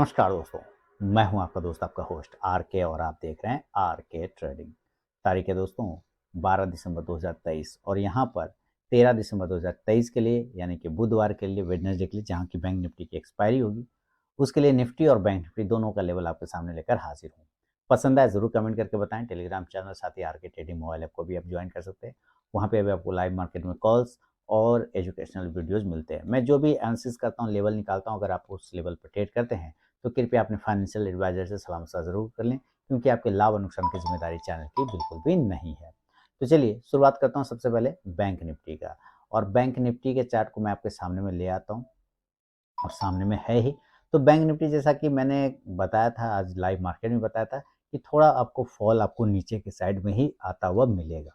नमस्कार दोस्तों, मैं हूं आपका दोस्त आपका होस्ट आर के और आप देख रहे हैं आर के ट्रेडिंग। तारीख है दोस्तों 12 दिसंबर 2023 और यहां पर 13 दिसंबर 2023 के लिए यानी कि बुधवार के लिए वेडनेसडे के लिए जहां की बैंक निफ्टी की एक्सपायरी होगी उसके लिए निफ्टी और बैंक निफ्टी दोनों का लेवल आपके सामने लेकर हाजिर हूँ। पसंद आए जरूर कमेंट करके बताएं। टेलीग्राम चैनल साथ ही आर के ट्रेडिंग मोबाइल ऐप को भी आप ज्वाइन कर सकते हैं। वहाँ पे अभी आपको लाइव मार्केट में कॉल्स और एजुकेशनल वीडियोस मिलते हैं। मैं जो भी एनालिसिस करता हूँ लेवल निकालता हूँ, अगर आप उस लेवल पर ट्रेड करते हैं तो कृपया अपने फाइनेंशियल एडवाइजर से सलाह मशवरा जरूर कर लें, क्योंकि आपके लाभ और नुकसान की जिम्मेदारी चैनल की बिल्कुल भी नहीं है। तो चलिए शुरुआत करता हूँ सबसे पहले बैंक निफ्टी का। और बैंक निफ्टी के चार्ट को मैं आपके सामने में ले आता हूँ और सामने में है ही। तो बैंक निफ्टी जैसा कि मैंने बताया था, आज लाइव मार्केट में बताया था कि थोड़ा आपको फॉल आपको नीचे के साइड में ही आता हुआ मिलेगा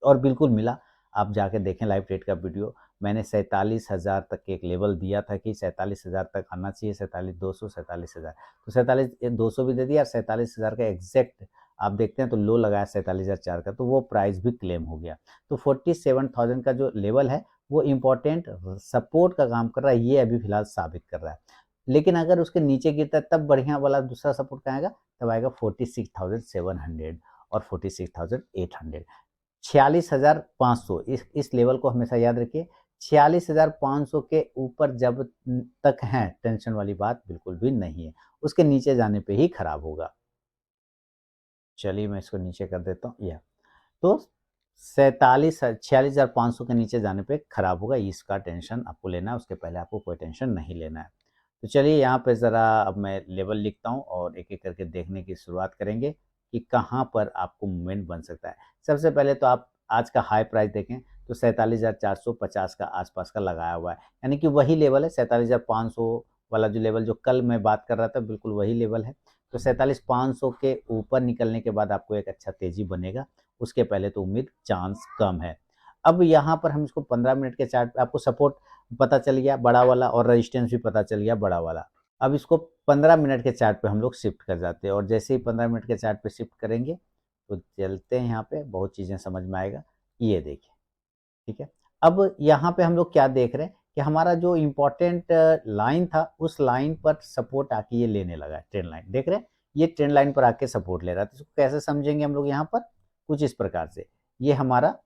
और बिल्कुल मिला। आप जाके देखें लाइव ट्रेड का वीडियो। मैंने 47,000 तक के एक लेवल दिया था कि 47,000 तक आना चाहिए, 47,200, 47,000। तो 47,200 भी दे दिया और 47,000 का एग्जैक्ट आप देखते हैं तो लो लगाया 47,004 का, तो वो प्राइस भी क्लेम हो गया। तो 47,000 का जो लेवल है वो इम्पोर्टेंट सपोर्ट का काम कर रहा है, ये अभी फिलहाल साबित कर रहा है। लेकिन अगर उसके नीचे गिरता है तब बढ़िया वाला दूसरा सपोर्ट कहाँ आएगा, तब आएगा 46,700 और 46,800। 46,500 इस लेवल को हमेशा याद रखिए। 46,500 के ऊपर जब तक है टेंशन वाली बात बिल्कुल भी नहीं है, उसके नीचे जाने पे ही खराब होगा। चलिए मैं इसको नीचे कर देता हूँ। यह तो 46,500 के नीचे जाने पे खराब होगा, इसका टेंशन आपको लेना है, उसके पहले आपको कोई टेंशन नहीं लेना है। तो चलिए यहाँ पे ज़रा अब मैं लेवल लिखता हूँ और एक एक करके देखने की शुरुआत करेंगे कि कहाँ पर आपको मूवमेंट बन सकता है। सबसे पहले तो आप आज का हाई प्राइस देखें तो 47,450 का आसपास का लगाया हुआ है, यानी कि वही लेवल है 47,500 वाला जो लेवल जो कल मैं बात कर रहा था, बिल्कुल वही लेवल है। तो 47,500 के ऊपर निकलने के बाद आपको एक अच्छा तेजी बनेगा, उसके पहले तो उम्मीद चांस कम है। अब यहाँ पर हम इसको 15 मिनट के चार्ट पे आपको सपोर्ट पता चल गया बड़ा वाला और रेजिस्टेंस भी पता चल गया बड़ा वाला। अब इसको 15 मिनट के चार्ट पे हम लोग शिफ्ट कर जाते हैं और जैसे ही 15 मिनट के चार्ट पे शिफ्ट करेंगे तो चलते हैं, यहाँ पे बहुत चीज़ें समझ में आएगा। ये देखिए, ठीक है। अब यहाँ पे हम लोग क्या देख रहे हैं कि हमारा जो इम्पोर्टेंट लाइन था उस लाइन पर सपोर्ट आके ये लेने लगा है। ट्रेंड लाइन देख रहे हैं, ये ट्रेंड लाइन पर आके सपोर्ट ले रहा है। तो इसको कैसे समझेंगे हम लोग यहाँ पर, कुछ इस प्रकार से। ये हमारा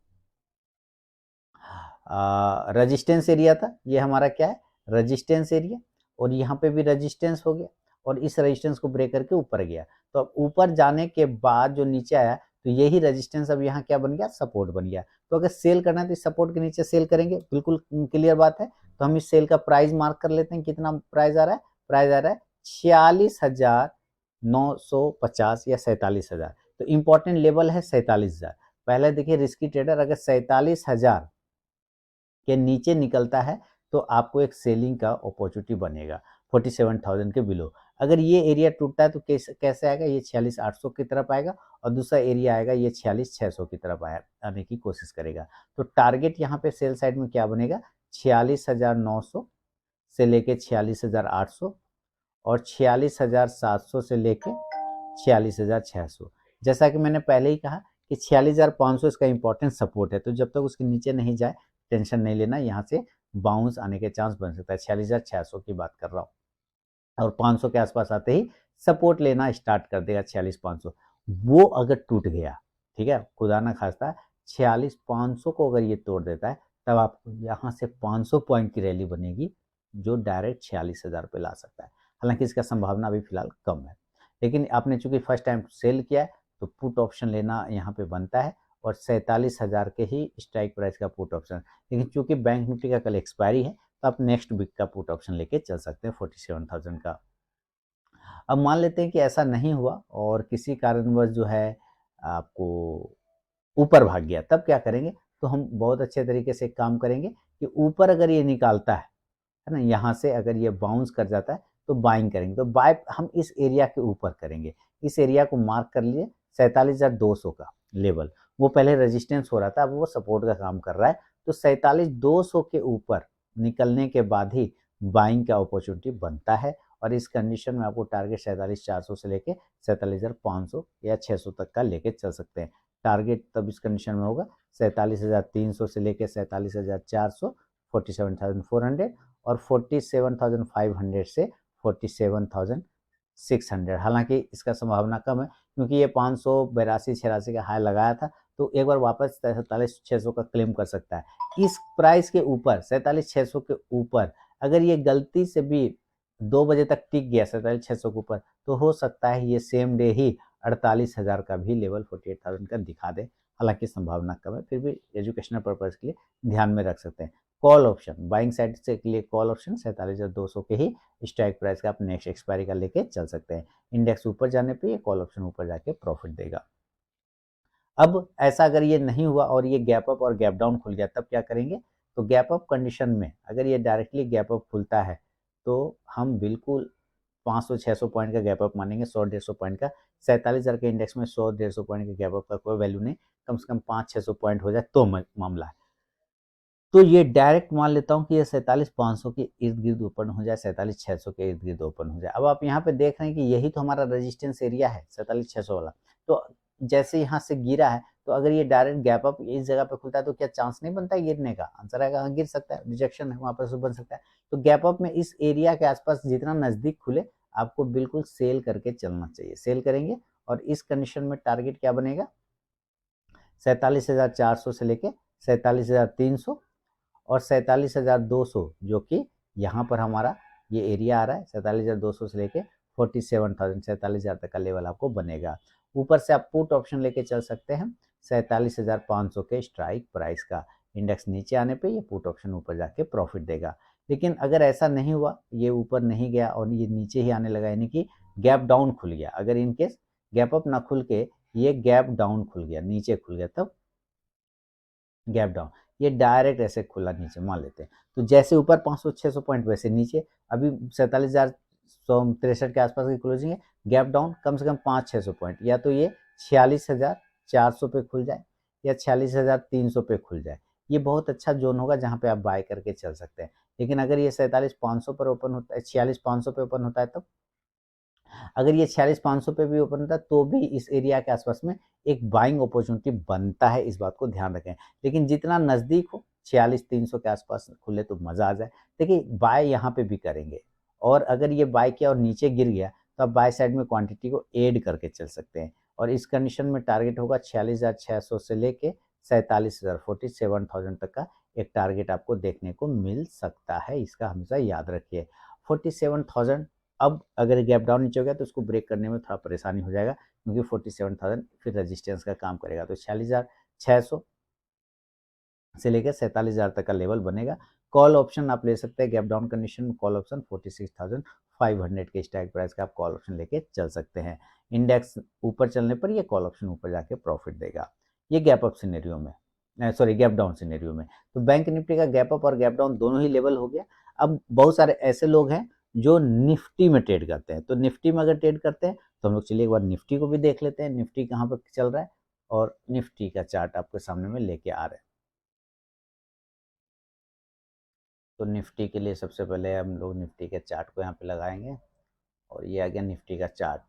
रेजिस्टेंस एरिया था, ये हमारा क्या है, रेजिस्टेंस एरिया। और यहाँ पे भी रेजिस्टेंस हो गया और इस रेजिस्टेंस को ब्रेक करके ऊपर गया। तो अब ऊपर जाने के बाद जो नीचे आया तो यही रेजिस्टेंस अब यहाँ क्या बन गया, सपोर्ट बन गया। तो अगर सेल करना है तो इस सपोर्ट के नीचे सेल करेंगे, बिल्कुल क्लियर बात है। तो हम इस सेल का प्राइस मार्क कर लेते हैं, कितना प्राइस आ रहा है, प्राइस आ रहा है 46,950 या 47,000। तो इंपॉर्टेंट लेवल है 47,000। पहले देखिए रिस्की ट्रेडर अगर 47,000 के नीचे निकलता है तो आपको एक सेलिंग का अपॉर्चुनिटी बनेगा 47,000 के बिलो। अगर ये एरिया टूटता है तो कैसे कैसे आएगा, ये 46,800 की तरफ आएगा और दूसरा एरिया आएगा ये 46,600 की तरफ आने की कोशिश करेगा। तो टारगेट यहाँ पे सेल साइड में क्या बनेगा, 46,900 से लेके 46,800 और 46,700 से लेके 46,600। जैसा कि मैंने पहले ही कहा कि 46,500 इसका इंपॉर्टेंट सपोर्ट है, तो जब तक उसके नीचे नहीं जाए टेंशन नहीं लेना, यहाँ से बाउंस आने के चांस बन सकता है। 46,600 की बात कर रहा हूँ और 500 के आसपास आते ही सपोर्ट लेना स्टार्ट कर देगा 46,500। वो अगर टूट गया, ठीक है, खुदा ना खास्ता 46,500 को अगर ये तोड़ देता है तब आपको यहाँ से 500 पॉइंट की रैली बनेगी जो डायरेक्ट 46,000 पे ला सकता है। हालांकि इसका संभावना अभी फिलहाल कम है, लेकिन आपने चूंकि फर्स्ट टाइम सेल किया है तो पुट ऑप्शन लेना यहाँ पे बनता है और 47,000 के ही स्ट्राइक प्राइस का पुट ऑप्शन। लेकिन चूंकि बैंक निफ्टी का कल एक्सपायरी है तो आप नेक्स्ट वीक का पुट ऑप्शन लेके चल सकते हैं 47,000 का। अब मान लेते हैं कि ऐसा नहीं हुआ और किसी कारणवश जो है आपको ऊपर भाग गया, तब क्या करेंगे, तो हम बहुत अच्छे तरीके से काम करेंगे कि ऊपर अगर ये निकालता है ना, यहाँ से अगर ये बाउंस कर जाता है तो बाइंग करेंगे। तो बाय हम इस एरिया के ऊपर करेंगे। इस एरिया को मार्क कर लिए 47,200 का लेवल, वो पहले रेजिस्टेंस हो रहा था, अब वो सपोर्ट का काम कर रहा है। तो 47,200 के ऊपर निकलने के बाद ही बाइंग का अपॉर्चुनिटी बनता है और इस कंडीशन में आपको टारगेट 47,400 से लेके 47,500 या 600 तक का लेके चल सकते हैं। टारगेट तब इस कंडीशन में होगा 47,300 से लेके 47,400, 47,400 और 47,500 से 47,500 600। हालांकि इसका संभावना कम है क्योंकि ये 582-86 का हाई लगाया था, तो एक बार वापस 47,600 का क्लेम कर सकता है। इस प्राइस के ऊपर 47,600 के ऊपर अगर ये गलती से भी 2 बजे तक टिक गया 47,600 के ऊपर, तो हो सकता है ये सेम डे ही 48,000 का भी लेवल 48,000 का दिखा दे। हालांकि संभावना कम है, फिर भी एजुकेशनल पर्पज के लिए ध्यान में रख सकते हैं। कॉल ऑप्शन बाइंग साइड से के लिए कॉल ऑप्शन 47,200 के ही स्ट्राइक प्राइस का आप नेक्स्ट एक्सपायरी का लेके चल सकते हैं। इंडेक्स ऊपर जाने पे ये कॉल ऑप्शन ऊपर जाके प्रॉफिट देगा। अब ऐसा अगर ये नहीं हुआ और ये गैप अप और गैप डाउन खुल गया, तब क्या करेंगे? तो गैप अप कंडीशन में अगर ये डायरेक्टली गैप अप खुलता है तो हम बिल्कुल 500-600 पॉइंट का गैप अप मानेंगे, 100-150 पॉइंट का। 47,000 के इंडेक्स में 100-150 पॉइंट के गैप अप का कोई वैल्यू नहीं, कम से कम 500-600 पॉइंट हो जाए तो मामला है। तो ये डायरेक्ट मान लेता हूँ कि ये 47,500 के इर्द गिर्द ओपन हो जाए, 47,600 के इर्द गिर्द ओपन हो जाए। अब आप यहाँ पे देख रहे हैं कि यही तो हमारा रेजिस्टेंस एरिया है 47,600 वाला। तो जैसे यहाँ से गिरा है, तो अगर ये डायरेक्ट गैप अप इस जगह पे खुलता है तो क्या चांस नहीं बनता है गिरने का? आंसर आएगा हाँ, गिर सकता है, रिजेक्शन है वहां पर बन सकता है। तो गैप अप में इस एरिया के आसपास जितना नजदीक खुले आपको बिल्कुल सेल करके चलना चाहिए। सेल करेंगे और इस कंडीशन में टारगेट क्या बनेगा? 47,400 से लेके 47,300 और 47,200, जो कि यहाँ पर हमारा ये एरिया आ रहा है 47,200 से लेके 47,000 47,000 तक का लेवल आपको बनेगा। ऊपर से आप पुट ऑप्शन लेके चल सकते हैं 47,500 के स्ट्राइक प्राइस का। इंडेक्स नीचे आने पे ये पुट ऑप्शन ऊपर जाके प्रॉफिट देगा। लेकिन अगर ऐसा नहीं हुआ, ये ऊपर नहीं गया और ये नीचे ही आने लगा, यानी कि गैप डाउन खुल गया, अगर इनकेस गैप अप ना खुल के ये गैप डाउन खुल गया, नीचे खुल गया, तब गैप डाउन ये डायरेक्ट ऐसे खुला नीचे मान लेते हैं, तो जैसे ऊपर 500-600 पॉइंट वैसे नीचे अभी 47,163 के आसपास की क्लोजिंग है। गैप डाउन कम से कम 500-600 पॉइंट, या तो ये 46,400 पे खुल जाए या 46,300 पे खुल जाए। ये बहुत अच्छा जोन होगा जहां पे आप बाय करके चल सकते हैं। लेकिन अगर ये 47,500 पर ओपन होता है, 46,500 पे ओपन होता है, तब अगर ये 46,500 पे भी ओपन होता है तो भी इस एरिया के आसपास में एक बाइंग अपॉर्चुनिटी बनता है, इस बात को ध्यान रखें। लेकिन जितना नजदीक हो 46,300 के आसपास खुले तो मजा आ जाए। देखिए बाय यहाँ पे भी करेंगे, और अगर ये बाय किया और नीचे गिर गया तो आप बाय साइड में क्वांटिटी को ऐड करके चल सकते हैं। और इस कंडीशन में टारगेट होगा 46,600 से लेके 47,000 47,000 तक का एक टारगेट आपको देखने को मिल सकता है। इसका हमेशा याद रखिए। 47,000 अब अगर गैप डाउन नीचे हो गया तो उसको ब्रेक करने में थोड़ा परेशानी हो जाएगा, क्योंकि 47,000 फिर रेजिस्टेंस का काम करेगा। तो 46,600 से लेकर 47,000 तक का लेवल बनेगा। कॉल ऑप्शन आप ले सकते हैं गैप डाउन कंडीशन में, कॉल ऑप्शन 46,500 के स्ट्राइक प्राइस का आप कॉल ऑप्शन लेके चल सकते हैं। इंडेक्स ऊपर चलने पर ये कॉल ऑप्शन ऊपर जाके प्रॉफिट देगा। ये गैप अप सिनेरियो में, सॉरी गैप डाउन सिनेरियो में। तो बैंक निफ्टी का गैप अप और गैप डाउन दोनों ही लेवल हो गया। अब बहुत सारे ऐसे लोग हैं जो निफ्टी में ट्रेड करते हैं, तो निफ्टी में अगर ट्रेड करते हैं तो हम लोग चलिए एक बार निफ्टी को भी देख लेते हैं, निफ्टी कहाँ पर चल रहा है, और निफ्टी का चार्ट आपके सामने में लेके आ रहे हैं। तो निफ्टी के लिए सबसे पहले हम लोग निफ्टी के चार्ट को यहाँ पे लगाएंगे, और ये आ गया निफ्टी का चार्ट,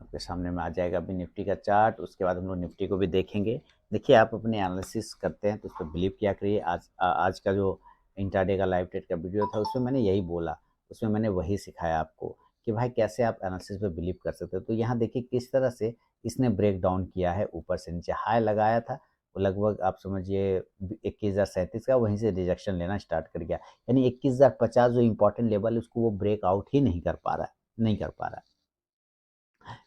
आपके सामने में आ जाएगा अभी निफ्टी का चार्ट। उसके बाद हम लोग निफ्टी को भी देखेंगे। देखिए आप अपने एनालिसिस करते हैं तो उस पर बिलीव किया करिए। आज का जो इंट्राडे का लाइव ट्रेड का वीडियो था उसमें मैंने यही बोला, उसमें मैंने वही सिखाया आपको कि भाई कैसे आप एनालिसिस पे बिलीव कर सकते हो। तो यहाँ देखिए किस तरह से इसने ब्रेक डाउन किया है, ऊपर से नीचे हाई लगाया था, वो लगभग आप समझिए 21,037 का, वहीं से रिजेक्शन लेना स्टार्ट कर गया। यानी 21,050 जो इंपॉर्टेंट लेवल है उसको वो ब्रेक आउट ही नहीं कर पा रहा है, नहीं कर पा रहा है।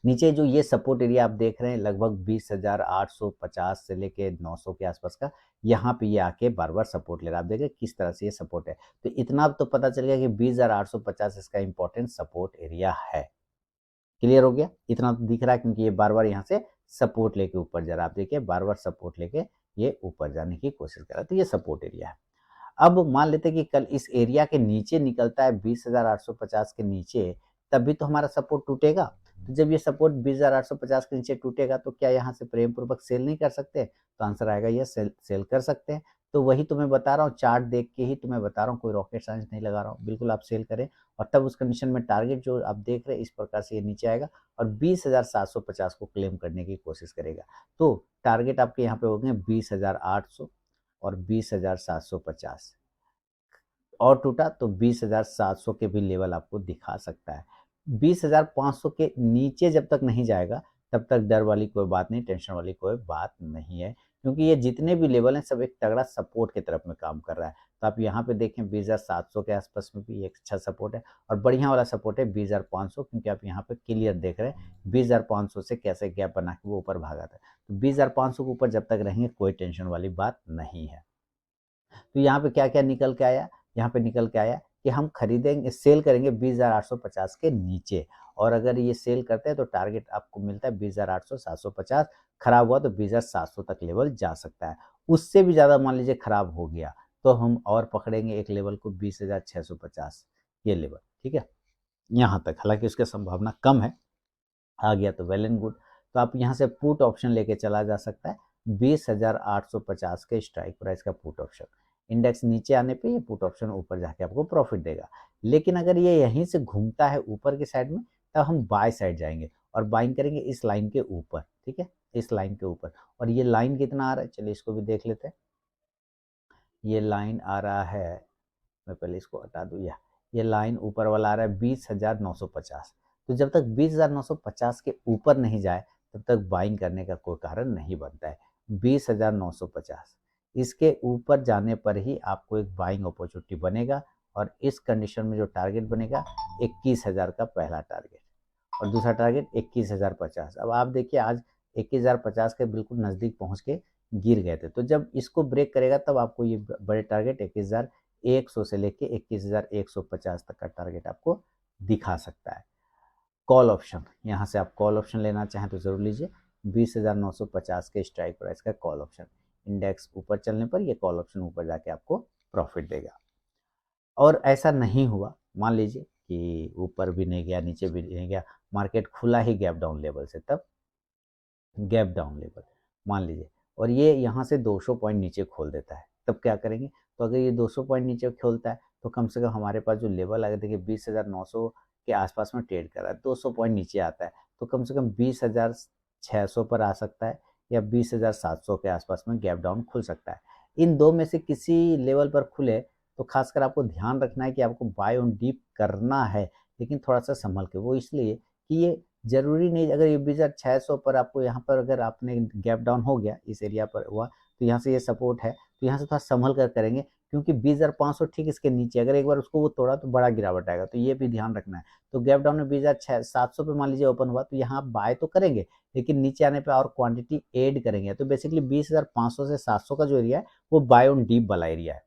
नीचे जो ये सपोर्ट एरिया आप देख रहे हैं लगभग 20,850 से लेके 900 के आसपास का, यहाँ पे ये आके बार बार सपोर्ट ले रहा है। आप देखें किस तरह से ये सपोर्ट है। तो इतना तो पता चल गया कि 20,850 इसका इंपॉर्टेंट सपोर्ट एरिया है। क्लियर हो गया? इतना तो दिख रहा है क्योंकि ये बार बार यहाँ से सपोर्ट लेके ऊपर जा रहा है। आप देखिए बार बार सपोर्ट लेके ये ऊपर जाने की कोशिश कर रहा है, तो ये सपोर्ट एरिया है। अब मान लेते हैं कि कल इस एरिया के नीचे निकलता है 20,850 के नीचे, तभी तो हमारा सपोर्ट टूटेगा। तो जब ये सपोर्ट 20,850 के नीचे टूटेगा तो क्या यहाँ से प्रेम पूर्वक सेल नहीं कर सकते? तो आंसर आएगा ये सेल कर सकते हैं। तो वही तुम्हें बता रहा हूँ, चार्ट देख के ही तुम्हें बता रहा हूँ, कोई रॉकेट साइंस नहीं लगा रहा हूँ। बिल्कुल आप सेल करें, और तब उस कंडीशन में टारगेट जो आप देख रहे हैं इस प्रकार से ये नीचे आएगा और 20,750 को क्लेम करने की कोशिश करेगा। तो टारगेट आपके यहाँ पे हो गए 20,800 और 20,750। और टूटा तो 20,700 के भी लेवल आपको दिखा सकता है। 20,500 के नीचे जब तक नहीं जाएगा तब तक डर वाली कोई बात नहीं, टेंशन वाली कोई बात नहीं है, क्योंकि ये जितने भी लेवल हैं सब एक तगड़ा सपोर्ट की तरफ में काम कर रहा है। तो आप यहाँ पे देखें 20,700 के आसपास में भी एक अच्छा सपोर्ट है, और बढ़िया वाला सपोर्ट है 20,500, क्योंकि आप यहाँ पे क्लियर देख रहे हैं 20,500 से कैसे गैप बना के वो ऊपर भागा था। तो 20,500 के ऊपर जब तक रहेंगे कोई टेंशन वाली बात नहीं है। तो यहाँ पे क्या क्या निकल के आया, यहाँ पे निकल के आया कि हम खरीदेंगे, सेल करेंगे 20,850 के नीचे, और अगर ये सेल करते हैं तो टारगेट आपको मिलता है 20,800, 750, खराब हुआ तो 20,700 तक लेवल जा सकता है। उससे भी ज़्यादा मान लीजिए खराब हो गया तो हम और पकड़ेंगे एक लेवल को 20,650, ये लेवल, ठीक है, यहाँ तक। हालांकि उसकी संभावना कम है, आ गया तो वेल एंड गुड। तो आप यहाँ से पुट ऑप्शन लेके चला जा सकता है 20,850 के स्ट्राइक प्राइस का पुट ऑप्शन। इंडेक्स नीचे आने पे ये पुट ऑप्शन ऊपर जाके आपको प्रॉफिट देगा। लेकिन अगर ये यहीं से घूमता है ऊपर की साइड में तब हम बाय साइड जाएंगे और बाइंग करेंगे इस लाइन के ऊपर, ठीक है, इस लाइन के ऊपर। और ये लाइन कितना आ रहा है, चलिए इसको भी देख लेते हैं। ये लाइन आ रहा है, मैं पहले इसको हटा दूँ, ये लाइन ऊपर वाला आ रहा है 20,950। तो जब तक 20,950 के ऊपर नहीं जाए तब तक बाइंग करने का कोई कारण नहीं बनता है। 20,950 इसके ऊपर जाने पर ही आपको एक बाइंग अपॉर्चुनिटी बनेगा, और इस कंडीशन में जो टारगेट बनेगा 21,000 का पहला टारगेट, और दूसरा टारगेट 21,050। अब आप देखिए आज 21,050 के बिल्कुल नज़दीक पहुंच के गिर गए थे, तो जब इसको ब्रेक करेगा तब आपको ये बड़े टारगेट 21,100 से लेके 21,150 तक का टारगेट आपको दिखा सकता है। कॉल ऑप्शन, यहाँ से आप कॉल ऑप्शन लेना चाहें तो जरूर लीजिए 20,950 के स्ट्राइक प्राइस का कॉल ऑप्शन। इंडेक्स ऊपर चलने पर ये कॉल ऑप्शन ऊपर जाके आपको प्रॉफिट देगा। और ऐसा नहीं हुआ, मान लीजिए कि ऊपर भी नहीं गया नीचे भी नहीं गया, मार्केट खुला ही गैप डाउन लेवल से, तब गैप डाउन लेवल मान लीजिए, और ये यहाँ से 200 पॉइंट नीचे खोल देता है, तब क्या करेंगे। तो अगर ये 200 पॉइंट नीचे खोलता है तो कम से कम हमारे पास जो लेवल है, देखिए 20,900 के आसपास में ट्रेड कर रहा है, 200 पॉइंट नीचे आता है तो कम से कम 20,600 पर आ सकता है, या 20,700 के आसपास में गैप डाउन खुल सकता है। इन दो में से किसी लेवल पर खुले तो खासकर आपको ध्यान रखना है कि आपको बाय ऑन डीप करना है, लेकिन थोड़ा सा संभल के। वो इसलिए कि ये जरूरी नहीं, अगर ये 20,600 पर आपको यहाँ पर अगर आपने गैप डाउन हो गया इस एरिया पर हुआ तो यहाँ से ये सपोर्ट है, तो यहाँ से थोड़ा संभल कर करेंगे, क्योंकि 20,500 ठीक इसके नीचे, अगर एक बार उसको वो तोड़ा तो बड़ा गिरावट आएगा, तो ये भी ध्यान रखना है। तो गैप डाउन में 20,700 पे मान लीजिए ओपन हुआ तो यहाँ आप बाय तो करेंगे, लेकिन नीचे आने पे और क्वांटिटी ऐड करेंगे। तो बेसिकली 20,500 से 700 का जो एरिया है वो बाय ऑन डीप वाला एरिया है,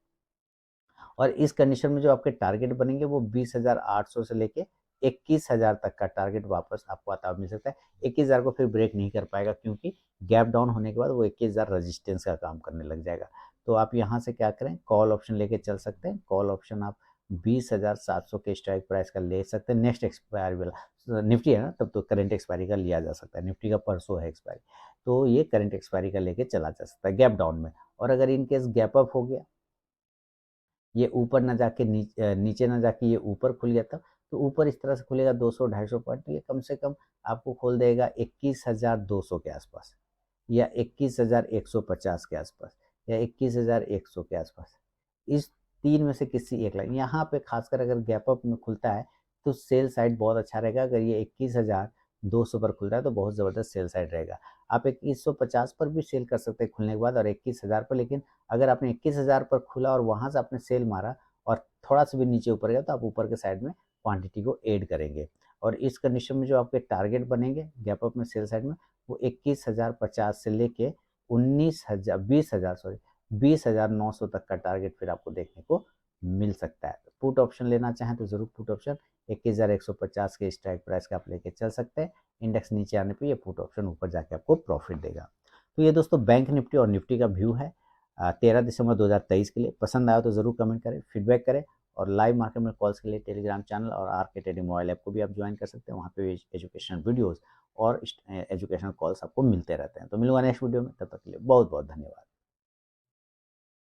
और इस कंडीशन में जो आपके टारगेट बनेंगे वो 20,800 से लेके 21,000 तक का टारगेट वापस आपको आता मिल सकता है। 21,000 को फिर ब्रेक नहीं कर पाएगा, क्योंकि गैप डाउन होने के बाद वो 21,000 रजिस्टेंस का काम करने लग जाएगा। तो आप यहाँ से क्या करें, कॉल ऑप्शन लेके चल सकते हैं। कॉल ऑप्शन आप 20,700 के स्ट्राइक प्राइस का ले सकते हैं। नेक्स्ट एक्सपायरी वाला निफ्टी है ना, तब तो करंट एक्सपायरी का लिया जा सकता है, निफ्टी का परसों है एक्सपायरी, तो ये करंट एक्सपायरी का लेके चला जा सकता है गैप डाउन में। और अगर इनकेस गैप अप हो गया, ये ऊपर ना जाके नीचे ना जाके ये ऊपर खुल गया था, तो ऊपर इस तरह से खुलेगा 200-250 पॉइंट, तो ये कम से कम आपको खोल देगा 21,200 के आसपास, या 21,150 के आसपास, या 21,100 के आसपास। इस तीन में से किसी एक लाइन यहाँ पे खासकर अगर गैप अप में खुलता है तो सेल साइड बहुत अच्छा रहेगा। अगर ये 21,200 पर खुल रहा है तो बहुत ज़बरदस्त सेल साइड रहेगा। आप 2150 पर भी सेल कर सकते हैं खुलने के बाद, और 21,000 पर। लेकिन अगर आपने 21,000 पर खुला और वहाँ से आपने सेल मारा और थोड़ा सा भी नीचे ऊपर गया तो आप ऊपर के साइड में क्वांटिटी को ऐड करेंगे। और इस कंडीशन में जो आपके टारगेट बनेंगे गैप अप में सेल साइड में, वो 21,050 से लेके 20,900 तक का टारगेट फिर आपको देखने को मिल सकता है। पुट ऑप्शन लेना चाहें तो जरूर पुट ऑप्शन 21,150 के स्ट्राइक प्राइस का आप लेके चल सकते हैं। इंडेक्स नीचे आने पे ये पुट ऑप्शन ऊपर जाके आपको प्रॉफिट देगा। तो ये दोस्तों बैंक निफ्टी और निफ्टी का व्यू है 13 दिसंबर 2023 के लिए। पसंद आया तो ज़रूर कमेंट करें, फीडबैक करें, और लाइव मार्केट में कॉल्स के लिए टेलीग्राम चैनल और आर के ट्रेडिंग मोबाइल ऐप को भी आप ज्वाइन कर सकते हैं। वहाँ पे एजुकेशनल वीडियोस और एजुकेशनल कॉल्स आपको मिलते रहते हैं। तो मिलूंगा नेक्स्ट वीडियो में, तब तक के लिए बहुत बहुत धन्यवाद।